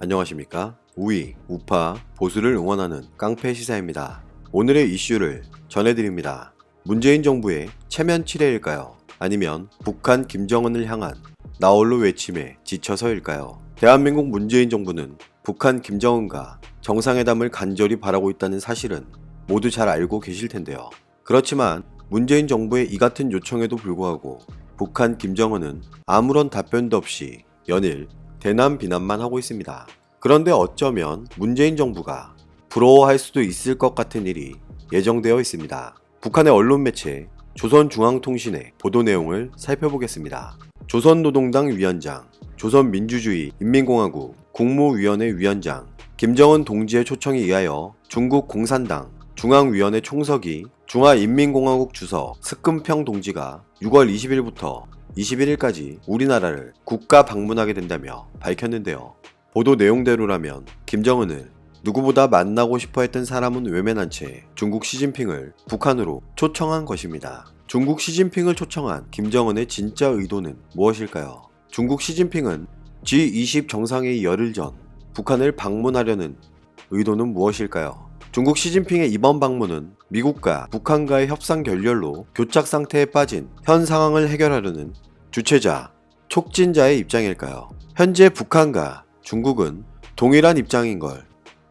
안녕하십니까? 우위, 우파, 보수를 응원하는 깡패 시사입니다. 오늘의 이슈를 전해드립니다. 문재인 정부의 체면 치레일까요? 아니면 북한 김정은을 향한 나홀로 외침에 지쳐서일까요? 대한민국 문재인 정부는 북한 김정은과 정상회담을 간절히 바라고 있다는 사실은 모두 잘 알고 계실 텐데요. 그렇지만 문재인 정부의 이 같은 요청에도 불구하고 북한 김정은은 아무런 답변도 없이 연일 대남 비난만 하고 있습니다. 그런데 어쩌면 문재인 정부가 부러워할 수도 있을 것 같은 일이 예정되어 있습니다. 북한의 언론 매체 조선중앙통신의 보도 내용을 살펴보겠습니다. 조선노동당 위원장, 조선민주주의 인민공화국 국무위원회 위원장 김정은 동지의 초청에 의하여 중국 공산당 중앙위원회 총석이 중화인민공화국 주석 스금평 동지가 6월 20일부터 21일까지 우리나라를 국가 방문하게 된다며 밝혔는데요. 보도 내용대로라면 김정은을 누구보다 만나고 싶어 했던 사람은 외면한 채 중국 시진핑을 북한으로 초청한 것입니다. 중국 시진핑을 초청한 김정은의 진짜 의도는 무엇일까요? 중국 시진핑은 G20 정상회의 열흘 전 북한을 방문하려는 의도는 무엇일까요? 중국 시진핑의 이번 방문은 미국과 북한과의 협상 결렬로 교착 상태에 빠진 현 상황을 해결하려는 주체자, 촉진자의 입장일까요? 현재 북한과 중국은 동일한 입장인 걸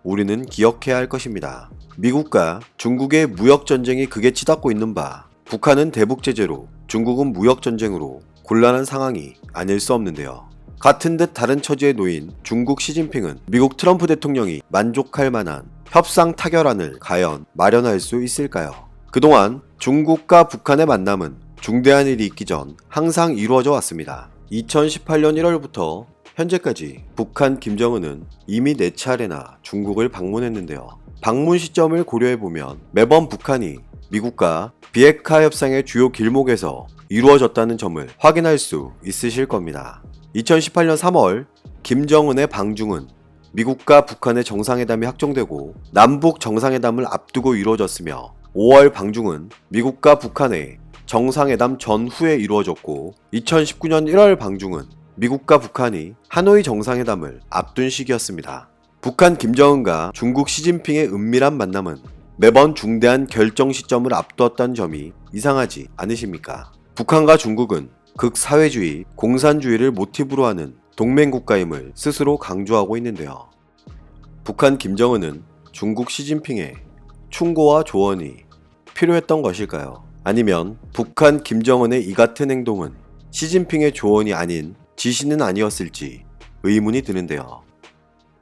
우리는 기억해야 할 것입니다. 미국과 중국의 무역전쟁이 극에 치닫고 있는 바 북한은 대북제재로 중국은 무역전쟁으로 곤란한 상황이 아닐 수 없는데요. 같은 듯 다른 처지에 놓인 중국 시진핑은 미국 트럼프 대통령이 만족할 만한 협상 타결안을 과연 마련할 수 있을까요? 그동안 중국과 북한의 만남은 중대한 일이 있기 전 항상 이루어져 왔습니다. 2018년 1월부터 현재까지 북한 김정은은 이미 4차례나 중국을 방문했는데요. 방문 시점을 고려해보면 매번 북한이 미국과 비핵화 협상의 주요 길목에서 이루어졌다는 점을 확인할 수 있으실 겁니다. 2018년 3월 김정은의 방중은 미국과 북한의 정상회담이 확정되고 남북 정상회담을 앞두고 이루어졌으며 5월 방중은 미국과 북한의 정상회담 전후에 이루어졌고 2019년 1월 방중은 미국과 북한이 하노이 정상회담을 앞둔 시기였습니다. 북한 김정은과 중국 시진핑의 은밀한 만남은 매번 중대한 결정 시점을 앞두었다는 점이 이상하지 않으십니까? 북한과 중국은 극사회주의, 공산주의를 모티브로 하는 동맹국가임을 스스로 강조하고 있는데요. 북한 김정은은 중국 시진핑의 충고와 조언이 필요했던 것일까요? 아니면 북한 김정은의 이 같은 행동은 시진핑의 조언이 아닌 지시는 아니었을지 의문이 드는데요.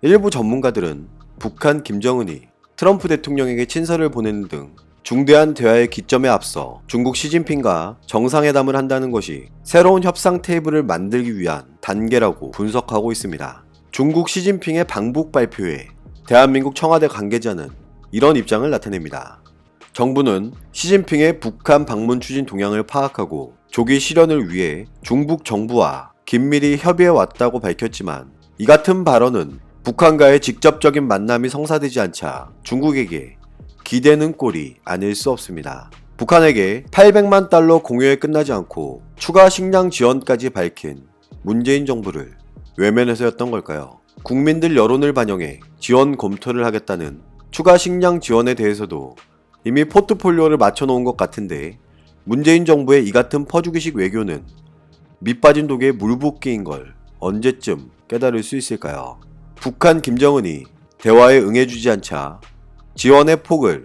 일부 전문가들은 북한 김정은이 트럼프 대통령에게 친서를 보내는 등 중대한 대화의 기점에 앞서 중국 시진핑과 정상회담을 한다는 것이 새로운 협상 테이블을 만들기 위한 단계라고 분석하고 있습니다. 중국 시진핑의 방북 발표에 대한민국 청와대 관계자는 이런 입장을 나타냅니다. 정부는 시진핑의 북한 방문 추진 동향을 파악하고 조기 실현을 위해 중국 정부와 긴밀히 협의해 왔다고 밝혔지만 이 같은 발언은 북한과의 직접적인 만남이 성사되지 않자 중국에게 기대는 꼴이 아닐 수 없습니다. 북한에게 800만 달러 공여에 끝나지 않고 추가 식량 지원까지 밝힌 문재인 정부를 외면해서였던 걸까요? 국민들 여론을 반영해 지원 검토를 하겠다는 추가 식량 지원에 대해서도 이미 포트폴리오를 맞춰놓은 것 같은데 문재인 정부의 이 같은 퍼주기식 외교는 밑빠진 독에 물 붓기인 걸 언제쯤 깨달을 수 있을까요? 북한 김정은이 대화에 응해주지 않자 지원의 폭을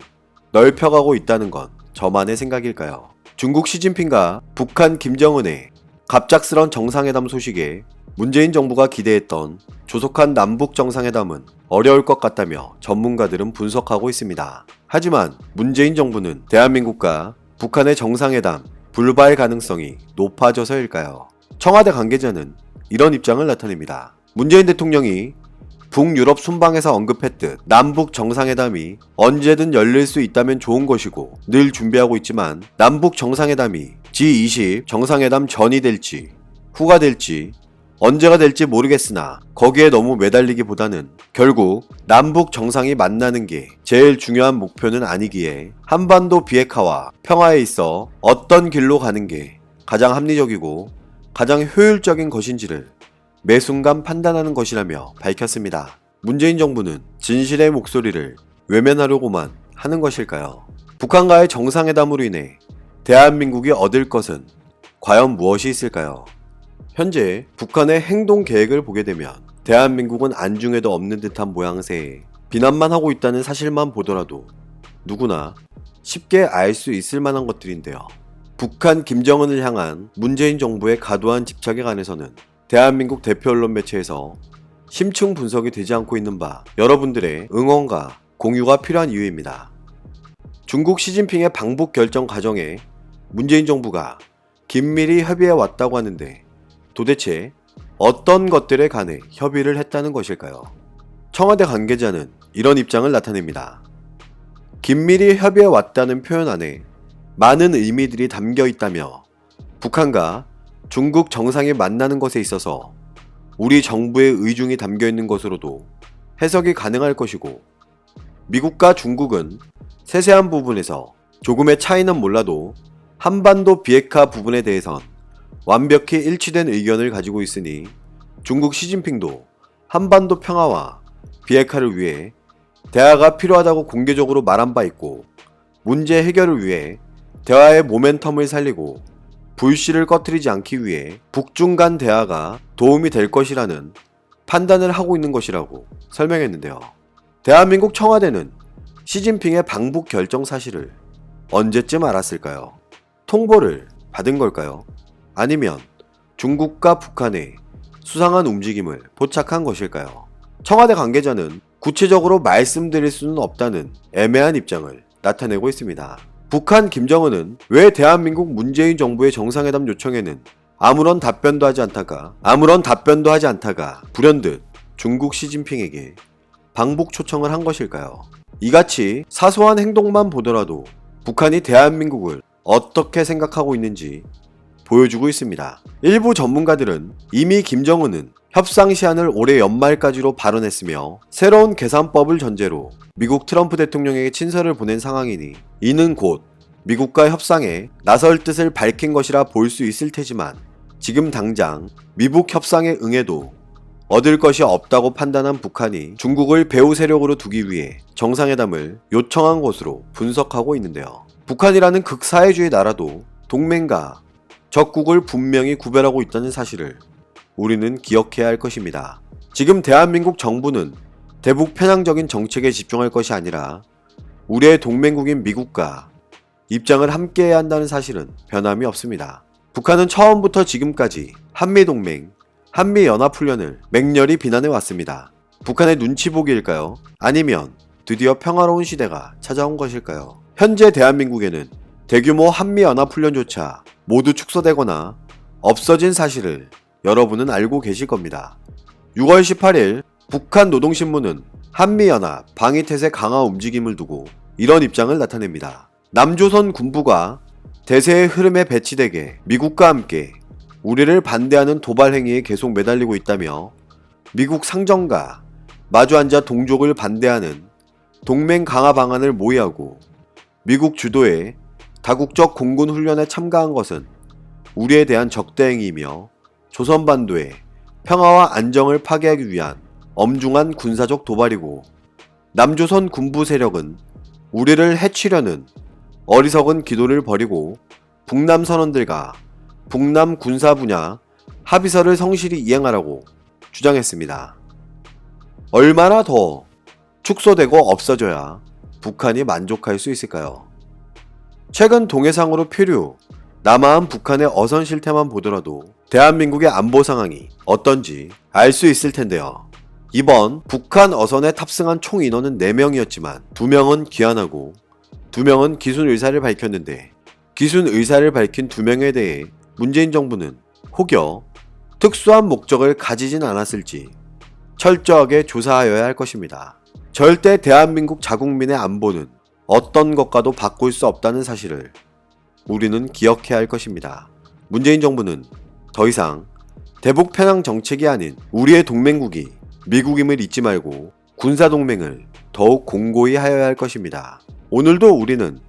넓혀가고 있다는 건 저만의 생각일까요? 중국 시진핑과 북한 김정은의 갑작스런 정상회담 소식에 문재인 정부가 기대했던 조속한 남북 정상회담은 어려울 것 같다며 전문가들은 분석하고 있습니다. 하지만 문재인 정부는 대한민국과 북한의 정상회담 불발 가능성이 높아져서일까요? 청와대 관계자는 이런 입장을 나타냅니다. 문재인 대통령이 북유럽 순방에서 언급했듯 남북 정상회담이 언제든 열릴 수 있다면 좋은 것이고 늘 준비하고 있지만 남북 정상회담이 G20 정상회담 전이 될지 후가 될지 언제가 될지 모르겠으나 거기에 너무 매달리기보다는 결국 남북 정상이 만나는 게 제일 중요한 목표는 아니기에 한반도 비핵화와 평화에 있어 어떤 길로 가는 게 가장 합리적이고 가장 효율적인 것인지를 매 순간 판단하는 것이라며 밝혔습니다. 문재인 정부는 진실의 목소리를 외면하려고만 하는 것일까요? 북한과의 정상회담으로 인해 대한민국이 얻을 것은 과연 무엇이 있을까요? 현재 북한의 행동 계획을 보게 되면 대한민국은 안중에도 없는 듯한 모양새에 비난만 하고 있다는 사실만 보더라도 누구나 쉽게 알 수 있을 만한 것들인데요. 북한 김정은을 향한 문재인 정부의 과도한 집착에 관해서는 대한민국 대표 언론 매체에서 심층 분석이 되지 않고 있는 바 여러분들의 응원과 공유가 필요한 이유입니다. 중국 시진핑의 방북 결정 과정에 문재인 정부가 긴밀히 협의해 왔다고 하는데 도대체 어떤 것들에 관해 협의를 했다는 것일까요? 청와대 관계자는 이런 입장을 나타냅니다. 긴밀히 협의해 왔다는 표현 안에 많은 의미들이 담겨 있다며 북한과 중국 정상이 만나는 것에 있어서 우리 정부의 의중이 담겨 있는 것으로도 해석이 가능할 것이고 미국과 중국은 세세한 부분에서 조금의 차이는 몰라도 한반도 비핵화 부분에 대해선 완벽히 일치된 의견을 가지고 있으니 중국 시진핑도 한반도 평화와 비핵화를 위해 대화가 필요하다고 공개적으로 말한 바 있고 문제 해결을 위해 대화의 모멘텀을 살리고 불씨를 꺼뜨리지 않기 위해 북중 간 대화가 도움이 될 것이라는 판단을 하고 있는 것이라고 설명했는데요. 대한민국 청와대는 시진핑의 방북 결정 사실을 언제쯤 알았을까요? 통보를 받은 걸까요? 아니면 중국과 북한의 수상한 움직임을 포착한 것일까요? 청와대 관계자는 구체적으로 말씀드릴 수는 없다는 애매한 입장을 나타내고 있습니다. 북한 김정은은 왜 대한민국 문재인 정부의 정상회담 요청에는 아무런 답변도 하지 않다가 불현듯 중국 시진핑에게 방북 초청을 한 것일까요? 이같이 사소한 행동만 보더라도 북한이 대한민국을 어떻게 생각하고 있는지 보여주고 있습니다. 일부 전문가들은 이미 김정은은 협상 시한을 올해 연말까지로 발언했으며 새로운 계산법을 전제로 미국 트럼프 대통령에게 친서를 보낸 상황이니 이는 곧 미국과 협상에 나설 뜻을 밝힌 것이라 볼 수 있을 테지만 지금 당장 미북 협상에 응해도 얻을 것이 없다고 판단한 북한이 중국을 배후 세력으로 두기 위해 정상회담을 요청한 것으로 분석하고 있는데요. 북한이라는 극사회주의 나라도 동맹과 적국을 분명히 구별하고 있다는 사실을 우리는 기억해야 할 것입니다. 지금 대한민국 정부는 대북 편향적인 정책에 집중할 것이 아니라 우리의 동맹국인 미국과 입장을 함께해야 한다는 사실은 변함이 없습니다. 북한은 처음부터 지금까지 한미동맹, 한미연합훈련을 맹렬히 비난해왔습니다. 북한의 눈치 보기일까요? 아니면 드디어 평화로운 시대가 찾아온 것일까요? 현재 대한민국에는 대규모 한미연합훈련조차 모두 축소되거나 없어진 사실을 여러분은 알고 계실 겁니다. 6월 18일 북한 노동신문은 한미연합 방위태세 강화 움직임을 두고 이런 입장을 나타냅니다. 남조선 군부가 대세의 흐름에 배치되게 미국과 함께 우리를 반대하는 도발 행위에 계속 매달리고 있다며 미국 상정과 마주 앉아 동족을 반대하는 동맹 강화 방안을 모의하고 미국 주도의 다국적 공군 훈련에 참가한 것은 우리에 대한 적대 행위이며 조선반도의 평화와 안정을 파괴하기 위한 엄중한 군사적 도발이고 남조선 군부 세력은 우리를 해치려는 어리석은 기도를 벌이고 북남 선원들과 북남 군사 분야 합의서를 성실히 이행하라고 주장했습니다. 얼마나 더 축소되고 없어져야 북한이 만족할 수 있을까요? 최근 동해상으로 표류, 남하한 북한의 어선 실태만 보더라도 대한민국의 안보 상황이 어떤지 알 수 있을 텐데요. 이번 북한 어선에 탑승한 총 인원은 4명이었지만 2명은 귀환하고 2명은 기순 의사를 밝혔는데 기순 의사를 밝힌 2명에 대해 문재인 정부는 혹여 특수한 목적을 가지진 않았을지 철저하게 조사하여야 할 것입니다. 절대 대한민국 자국민의 안보는 어떤 것과도 바꿀 수 없다는 사실을 우리는 기억해야 할 것입니다. 문재인 정부는 더 이상 대북 편향 정책이 아닌 우리의 동맹국이 미국임을 잊지 말고 군사동맹을 더욱 공고히 하여야 할 것입니다. 오늘도 우리는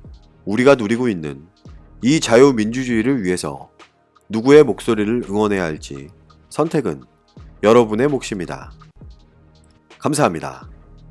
우리가 누리고 있는 이 자유민주주의를 위해서 누구의 목소리를 응원해야 할지 선택은 여러분의 몫입니다. 감사합니다.